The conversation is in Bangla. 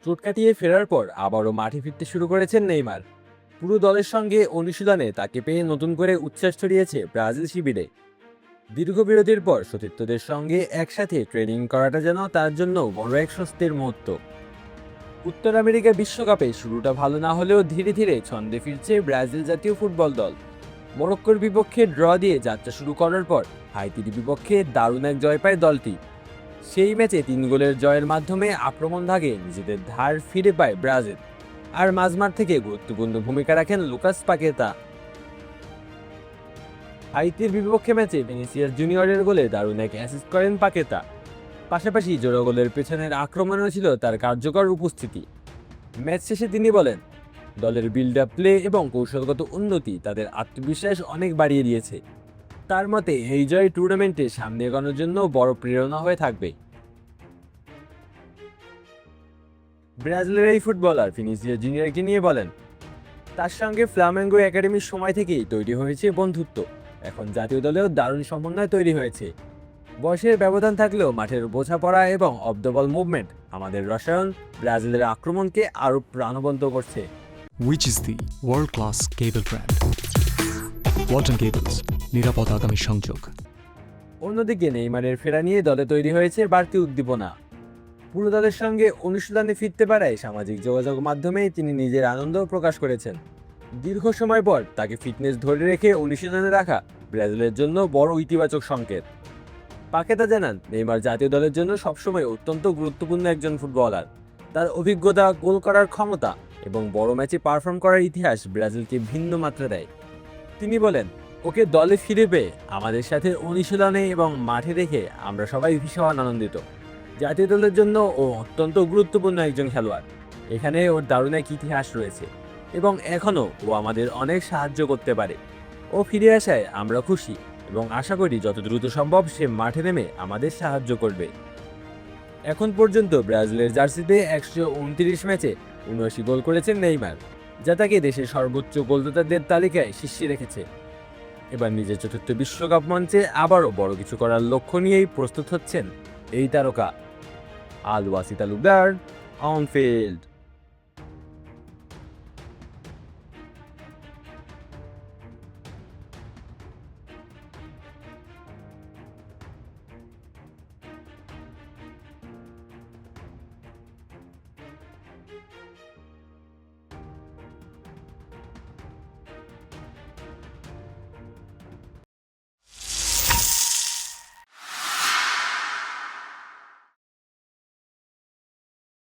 চোট কাটিয়ে ফেরার পর আবারও মাঠে ফিরতে শুরু করেছেন নেইমার। পুরো দলের সঙ্গে অনুশীলনে তাকে পেয়ে নতুন করে উচ্ছ্বাস ছড়িয়েছে ব্রাজিল শিবিরে। দীর্ঘ বিরতির পর সতীর্থদের সঙ্গে একসাথে ট্রেনিং করাটা যেন তার জন্য বড় এক স্বস্তির মুহূর্ত। উত্তর আমেরিকা বিশ্বকাপে শুরুটা ভালো না হলেও ধীরে ধীরে ছন্দে ফিরছে ব্রাজিল জাতীয় ফুটবল দল। মরক্কোর বিপক্ষে ড্র দিয়ে যাত্রা শুরু করার পর হাইতির বিপক্ষে দারুণ এক জয় পায় দলটি। সেই ম্যাচে ৩ গোলের জয়ের মাধ্যমে আক্রমণ ভাগে নিজেদের ধার ফিরে পায় ব্রাজিল। আর মাঝমাঠ থেকে গুরুত্বপূর্ণ ভূমিকা রাখেন লুকাস পাকেতা। হাইতির বিপক্ষে ম্যাচে ভিনিসিয়াস জুনিয়রের গোলে দারুণ এক অ্যাসিস্ট করেন পাকেতা। পাশাপাশি জোড়া গোলের পেছনের আক্রমণেও ছিল তার কার্যকর উপস্থিতি। ম্যাচ শেষে তিনি বলেন, দলের বিল্ড আপ প্লে এবং কৌশলগত উন্নতি তাদের আত্মবিশ্বাস অনেক বাড়িয়ে দিয়েছে। তার মতে এই জয় টুর্নামেন্টে সামনে এগোনোর জন্য বড় প্রেরণা হয়ে থাকবে। ব্রাজিলের এই ফুটবলার ভিনিসিয়াস জুনিয়রকে নিয়ে বলেন, তার সঙ্গে ফ্লামেঙ্গো একাডেমির সময় থেকেই তৈরি হয়েছে বন্ধুত্ব। এখন জাতীয় দলেও দারুণ সমন্বয় তৈরি হয়েছে। বয়সের ব্যবধান থাকলেও মাঠের বোঝাপড়া এবং অফ দ্য বল মুভমেন্ট আমাদের রসায়ন ব্রাজিলের আক্রমণকে আরও প্রাণবন্ত করছে। Which is the world-class cable brand? Walton Cables, নিরাপদ আগামী সংযোগ। অন্যদিকে নেইমারের ফেরা নিয়ে দলে তৈরি হয়েছে বাড়তি উদ্দীপনা। পুরো দলের সঙ্গে অনুশীলনে ফিরতে পারায় সামাজিক যোগাযোগ মাধ্যমে তিনি নিজের আনন্দ প্রকাশ করেছেন। দীর্ঘ সময় পর তাকে ফিটনেস ধরে রেখে অনুশীলনে রাখা ব্রাজিলের জন্য বড় ইতিবাচক সংকেত। পাকেতা জানান, নেইমার জাতীয় দলের জন্য সবসময় অত্যন্ত গুরুত্বপূর্ণ একজন ফুটবলার। তার অভিজ্ঞতা, গোল করার ক্ষমতা এবং বড় ম্যাচে পারফর্ম করার ইতিহাস ব্রাজিলকে ভিন্ন মাত্রা দেয়। তিনি বলেন, ওকে দলে ফিরে পেয়ে আমাদের সাথে অনুশীলনে এবং মাঠে দেখে আমরা সবাই ভীষণ আনন্দিত। জাতীয় দলের জন্য ও অত্যন্ত গুরুত্বপূর্ণ একজন খেলোয়াড়। এখানে ওর দারুণ এক ইতিহাস রয়েছে এবং এখনও ও আমাদের অনেক সাহায্য করতে পারে। ও ফিরে আসায় আমরা খুশি এবং আশা করি যত দ্রুত সম্ভব সে মাঠে নেমে আমাদের সাহায্য করবে। এখন পর্যন্ত ব্রাজিলের জার্সিতে 129 ম্যাচে 79 গোল করেছেন নেইমার, যা তাকে দেশের সর্বোচ্চ গোলদাতাদের তালিকায় শীর্ষে রেখেছে। এবার নিজের চতুর্থ বিশ্বকাপ মঞ্চে আবারও বড় কিছু করার লক্ষ্য নিয়েই প্রস্তুত হচ্ছেন এই তারকা। আল ওয়াসি তালুকদার, অন ফিল্ড।